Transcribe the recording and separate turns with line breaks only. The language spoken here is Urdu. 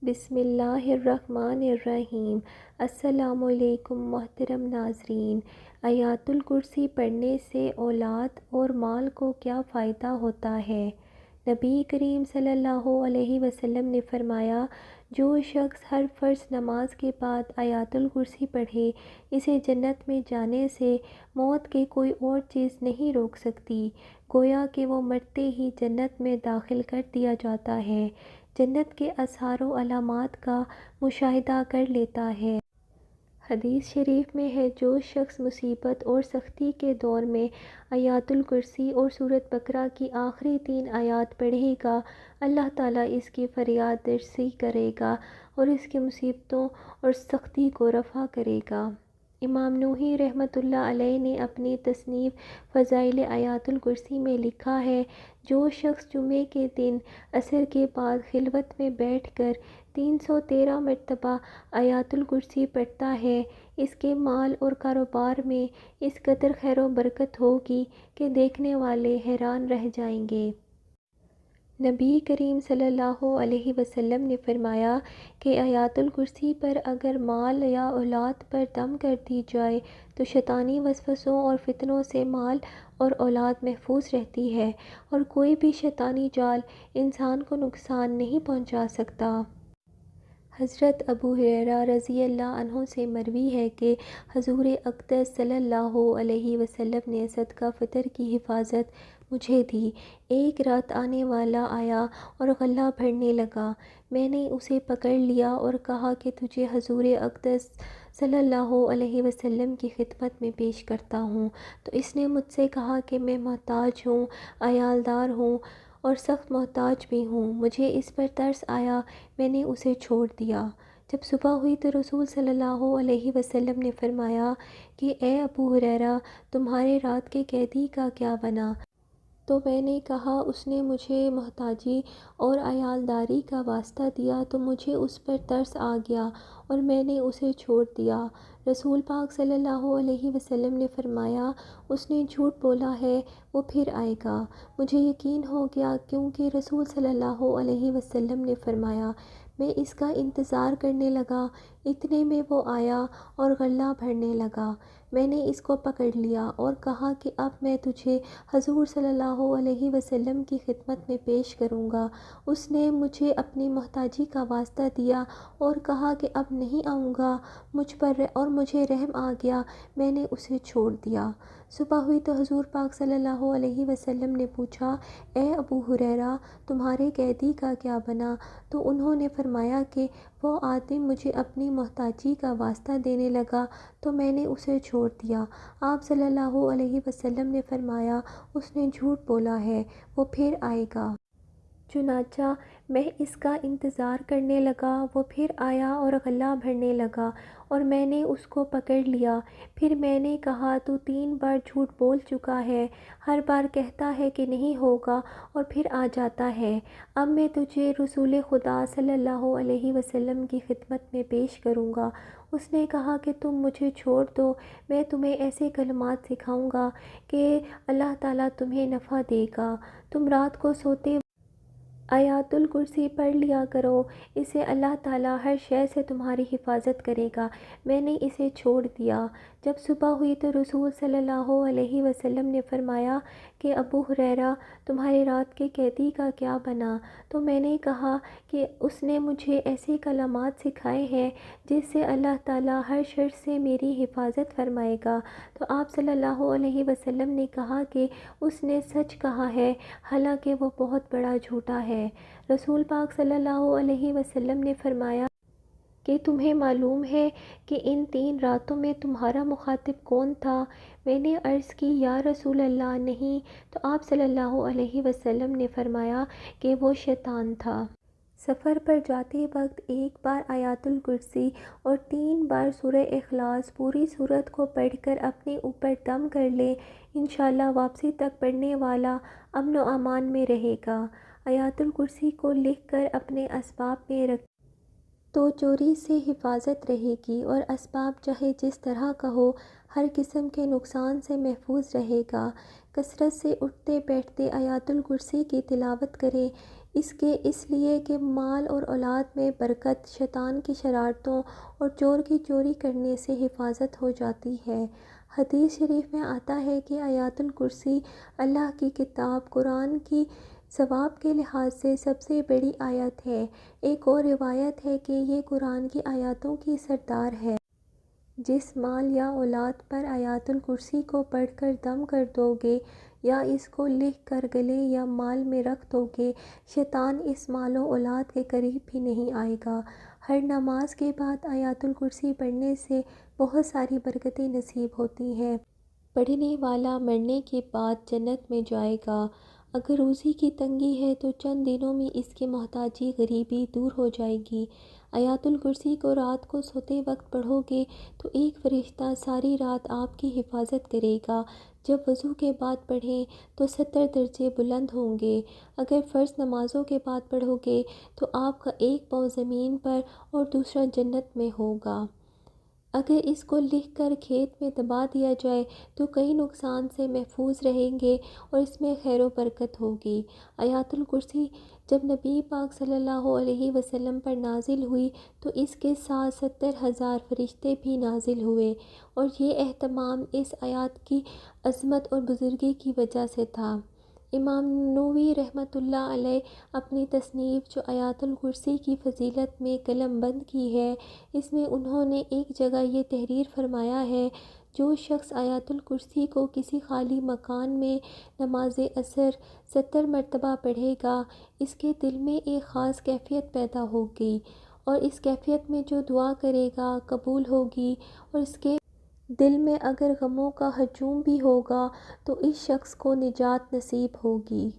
بسم اللہ الرحمن الرحیم۔ السلام علیکم محترم ناظرین۔ آیات الکرسی پڑھنے سے اولاد اور مال کو کیا فائدہ ہوتا ہے؟ نبی کریم صلی اللہ علیہ وسلم نے فرمایا، جو شخص ہر فرض نماز کے بعد آیات الکرسی پڑھے، اسے جنت میں جانے سے موت کے کوئی اور چیز نہیں روک سکتی، گویا کہ وہ مرتے ہی جنت میں داخل کر دیا جاتا ہے، جنت کے اثار و علامات کا مشاہدہ کر لیتا ہے۔ حدیث شریف میں ہے، جو شخص مصیبت اور سختی کے دور میں آیات الکرسی اور سورۃ بقرہ کی آخری 3 آیات پڑھے گا، اللہ تعالیٰ اس کی فریاد رسی کرے گا اور اس کی مصیبتوں اور سختی کو رفع کرے گا۔ امام نووی رحمۃ اللہ علیہ نے اپنی تصنیف فضائل آیات الکرسی میں لکھا ہے، جو شخص جمعے کے دن عصر کے بعد خلوت میں بیٹھ کر 313 مرتبہ آیات الکرسی پڑھتا ہے، اس کے مال اور کاروبار میں اس قدر خیر و برکت ہوگی کہ دیکھنے والے حیران رہ جائیں گے۔ نبی کریم صلی اللہ علیہ وسلم نے فرمایا کہ آیات الکرسی پر اگر مال یا اولاد پر دم کر دی جائے تو شیطانی وسوسوں اور فتنوں سے مال اور اولاد محفوظ رہتی ہے، اور کوئی بھی شیطانی جال انسان کو نقصان نہیں پہنچا سکتا۔ حضرت ابو ہریرہ رضی اللہ عنہ سے مروی ہے کہ حضور اقدس صلی اللہ علیہ وسلم نے صدقہ فطر کی حفاظت مجھے دی۔ ایک رات آنے والا آیا اور غلہ بھرنے لگا، میں نے اسے پکڑ لیا اور کہا کہ تجھے حضور اقدس صلی اللہ علیہ وسلم کی خدمت میں پیش کرتا ہوں، تو اس نے مجھ سے کہا کہ میں محتاج ہوں، عیالدار ہوں اور سخت محتاج بھی ہوں۔ مجھے اس پر ترس آیا، میں نے اسے چھوڑ دیا۔ جب صبح ہوئی تو رسول صلی اللہ علیہ وسلم نے فرمایا کہ اے ابو ہریرہ، تمہارے رات کے قیدی کا کیا بنا؟ تو میں نے کہا، اس نے مجھے محتاجی اور عیالداری کا واسطہ دیا تو مجھے اس پر ترس آ گیا اور میں نے اسے چھوڑ دیا۔ رسول پاک صلی اللہ علیہ وسلم نے فرمایا، اس نے جھوٹ بولا ہے، وہ پھر آئے گا۔ مجھے یقین ہو گیا، کیونکہ رسول صلی اللہ علیہ وسلم نے فرمایا۔ میں اس کا انتظار کرنے لگا، اتنے میں وہ آیا اور غلہ بھرنے لگا۔ میں نے اس کو پکڑ لیا اور کہا کہ اب میں تجھے حضور صلی اللہ علیہ وسلم کی خدمت میں پیش کروں گا۔ اس نے مجھے اپنی محتاجی کا واسطہ دیا اور کہا کہ اب نہیں آؤں گا مجھ پر، اور مجھے رحم آ گیا، میں نے اسے چھوڑ دیا۔ صبح ہوئی تو حضور پاک صلی اللہ علیہ وسلم نے پوچھا، اے ابو ہریرہ، تمہارے قیدی کا کیا بنا؟ تو انہوں نے فرمایا کہ وہ آدمی مجھے اپنی محتاجی کا واسطہ دینے لگا تو میں نے اسے چھوڑ دیا۔ آپ صلی اللہ علیہ وسلم نے فرمایا، اس نے جھوٹ بولا ہے، وہ پھر آئے گا۔ چنانچہ میں اس کا انتظار کرنے لگا، وہ پھر آیا اور غلہ بھرنے لگا اور میں نے اس کو پکڑ لیا۔ پھر میں نے کہا، تو 3 بار جھوٹ بول چکا ہے، ہر بار کہتا ہے کہ نہیں ہوگا اور پھر آ جاتا ہے۔ اب میں تجھے رسول خدا صلی اللہ علیہ وسلم کی خدمت میں پیش کروں گا۔ اس نے کہا کہ تم مجھے چھوڑ دو، میں تمہیں ایسے کلمات سکھاؤں گا کہ اللہ تعالیٰ تمہیں نفع دے گا۔ تم رات کو سوتے آیات الکرسی پڑھ لیا کرو، اس سے اللہ تعالیٰ ہر شے سے تمہاری حفاظت کرے گا۔ میں نے اسے چھوڑ دیا۔ جب صبح ہوئی تو رسول صلی اللہ علیہ وسلم نے فرمایا کہ ابو ہریرہ، تمہارے رات کے قیدی کا کیا بنا؟ تو میں نے کہا کہ اس نے مجھے ایسے کلمات سکھائے ہیں جس سے اللہ تعالیٰ ہر شر سے میری حفاظت فرمائے گا۔ تو آپ صلی اللہ علیہ وسلم نے کہا کہ اس نے سچ کہا ہے، حالانکہ وہ بہت بڑا جھوٹا ہے۔ رسول پاک صلی اللہ علیہ وسلم نے فرمایا کہ تمہیں معلوم ہے کہ ان 3 راتوں میں تمہارا مخاطب کون تھا؟ میں نے عرض کی، یا رسول اللہ، نہیں۔ تو آپ صلی اللہ علیہ وسلم نے فرمایا کہ وہ شیطان تھا۔ سفر پر جاتے وقت 1 بار آیات الکرسی اور 3 بار سورہ اخلاص پوری سورت کو پڑھ کر اپنے اوپر دم کر لے، انشاءاللہ واپسی تک پڑھنے والا امن و امان میں رہے گا۔ آیات الکرسی کو لکھ کر اپنے اسباب میں رکھ تو چوری سے حفاظت رہے گی، اور اسباب چاہے جس طرح کا ہو، ہر قسم کے نقصان سے محفوظ رہے گا۔ کثرت سے اٹھتے بیٹھتے آیات الکرسی کی تلاوت کریں، اس لیے کہ مال اور اولاد میں برکت، شیطان کی شرارتوں اور چور کی چوری کرنے سے حفاظت ہو جاتی ہے۔ حدیث شریف میں آتا ہے کہ آیت الکرسی اللہ کی کتاب قرآن کی ثواب کے لحاظ سے سب سے بڑی آیت ہے۔ ایک اور روایت ہے کہ یہ قرآن کی آیاتوں کی سردار ہے۔ جس مال یا اولاد پر آیت الکرسی کو پڑھ کر دم کر دو گے یا اس کو لکھ کر گلے یا مال میں رکھ دو گے، شیطان اس مال و اولاد کے قریب بھی نہیں آئے گا۔ ہر نماز کے بعد آیت الکرسی پڑھنے سے بہت ساری برکتیں نصیب ہوتی ہیں۔ پڑھنے والا مرنے کے بعد جنت میں جائے گا۔ اگر روزی کی تنگی ہے تو چند دنوں میں اس کی محتاجی غریبی دور ہو جائے گی۔ آیت الکرسی کو رات کو سوتے وقت پڑھو گے تو ایک فرشتہ ساری رات آپ کی حفاظت کرے گا۔ جب وضو کے بعد پڑھیں تو 70 درجے بلند ہوں گے۔ اگر فرض نمازوں کے بعد پڑھو گے تو آپ کا ایک پاؤں زمین پر اور دوسرا جنت میں ہوگا۔ اگر اس کو لکھ کر کھیت میں دبا دیا جائے تو کئی نقصان سے محفوظ رہیں گے اور اس میں خیر و برکت ہوگی۔ آیت الکرسی جب نبی پاک صلی اللہ علیہ وسلم پر نازل ہوئی تو اس کے ساتھ 70,000 فرشتے بھی نازل ہوئے، اور یہ اہتمام اس آیت کی عظمت اور بزرگی کی وجہ سے تھا۔ امام نووی رحمۃ اللہ علیہ اپنی تصنیف جو آیت الکرسی کی فضیلت میں قلم بند کی ہے، اس میں انہوں نے ایک جگہ یہ تحریر فرمایا ہے: جو شخص آیت الکرسی کو کسی خالی مکان میں نماز عصر 70 مرتبہ پڑھے گا، اس کے دل میں ایک خاص کیفیت پیدا ہوگی، اور اس کیفیت میں جو دعا کرے گا قبول ہوگی، اور اس کے دل میں اگر غموں کا ہجوم بھی ہوگا تو اس شخص کو نجات نصیب ہوگی۔